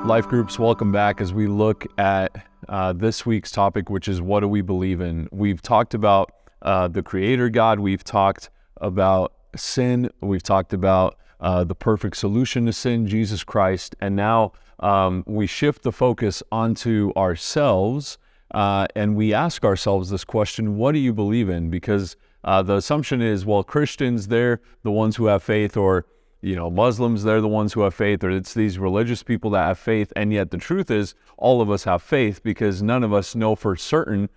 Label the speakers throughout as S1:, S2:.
S1: Life groups, welcome back as we look at this week's topic, which is what do we believe in? We've talked about the Creator God, we've talked about sin, we've talked about the perfect solution to sin, Jesus Christ, and now we shift the focus onto ourselves and we ask ourselves this question, what do you believe in? Because the assumption is, well, Christians, they're the ones who have faith, or Muslims, they're the ones who have faith, or it's these religious people that have faith. And yet the truth is all of us have faith because none of us know for certain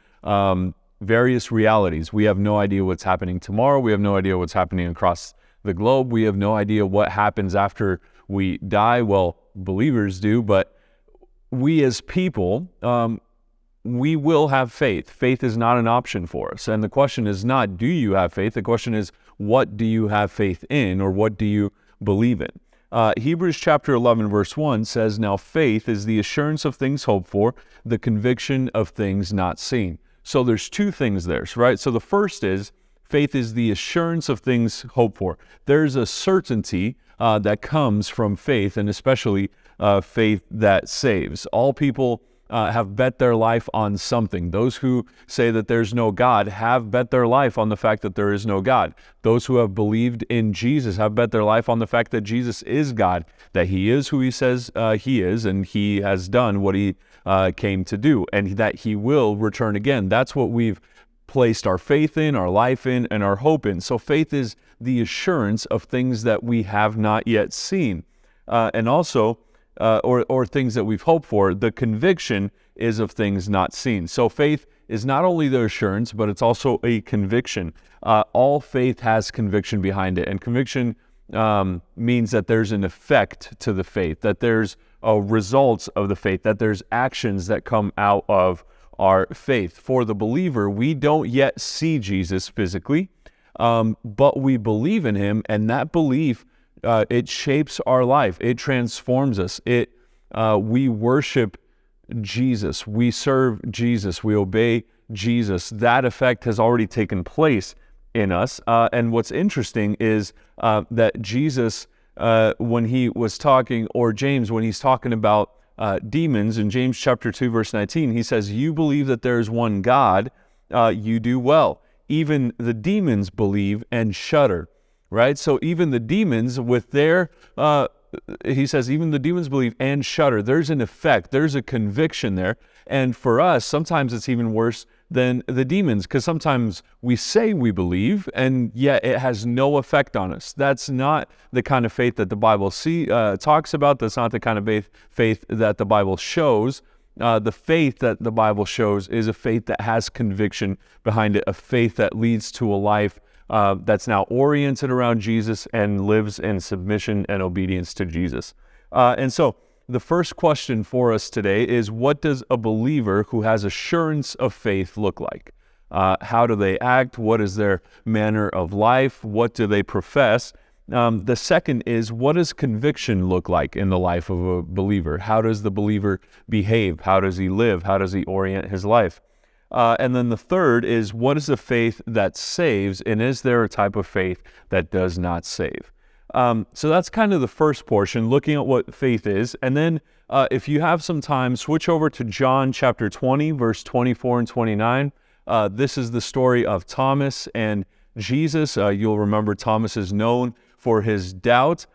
S1: various realities. We have no idea what's happening tomorrow. We have no idea what's happening across the globe. We have no idea what happens after we die. Well, believers do, but we as people, we will have faith. Faith is not an option for us. And the question is not, do you have faith? The question is, what do you have faith in, or what do you believe in? Hebrews chapter 11 verse 1 says, now faith is the assurance of things hoped for, the conviction of things not seen. So there's two things there, right? So the first is, faith is the assurance of things hoped for. There's a certainty that comes from faith, and especially faith that saves. All people have bet their life on something. Those who say that there's no God have bet their life on the fact that there is no God. Those who have believed in Jesus have bet their life on the fact that Jesus is God, that he is who he says he is, and he has done what he came to do, and that he will return again. That's what we've placed our faith in, our life in, and our hope in. So faith is the assurance of things that we have not yet seen. And also, or things that we've hoped for. The conviction is of things not seen. So faith is not only the assurance, but it's also a conviction. All faith has conviction behind it, and conviction means that there's an effect to the faith, that there's results of the faith, that there's actions that come out of our faith. For the believer, we don't yet see Jesus physically, but we believe in him, and that belief it shapes our life. It transforms us. We worship Jesus. We serve Jesus. We obey Jesus. That effect has already taken place in us. And what's interesting is that Jesus, when he was talking, or James, when he's talking about demons, in James chapter 2, verse 19, he says, you believe that there is one God, you do well. Even the demons believe and shudder. Right? So even the demons with their, he says, even the demons believe and shudder. There's an effect. There's a conviction there. And for us, sometimes it's even worse than the demons, because sometimes we say we believe and yet it has no effect on us. That's not the kind of faith that the Bible talks about. That's not the kind of faith that the Bible shows. The faith that the Bible shows is a faith that has conviction behind it, a faith that leads to a life that's now oriented around Jesus and lives in submission and obedience to Jesus. And so the first question for us today is, what does a believer who has assurance of faith look like? How do they act? What is their manner of life? What do they profess? The second is, what does conviction look like in the life of a believer? How does the believer behave? How does he live? How does he orient his life? And then the third is, what is a faith that saves, and is there a type of faith that does not save? So that's kind of the first portion, looking at what faith is. And then if you have some time, switch over to John chapter 20, verse 24 and 29. This is the story of Thomas and Jesus. You'll remember Thomas is known for his doubt.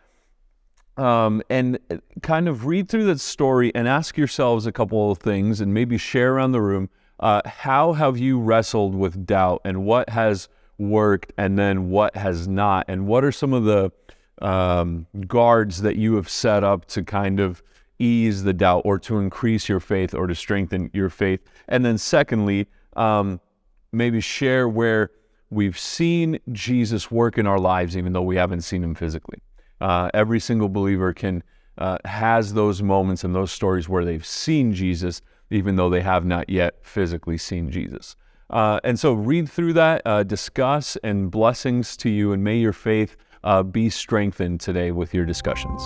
S1: And kind of read through that story and ask yourselves a couple of things, and maybe share around the room. How have you wrestled with doubt, and what has worked and then what has not? And what are some of the guards that you have set up to kind of ease the doubt, or to increase your faith, or to strengthen your faith? And then secondly, maybe share where we've seen Jesus work in our lives, even though we haven't seen him physically. Every single believer has those moments and those stories where they've seen Jesus, even though they have not yet physically seen Jesus. And so read through that, discuss, and blessings to you, and may your faith be strengthened today with your discussions.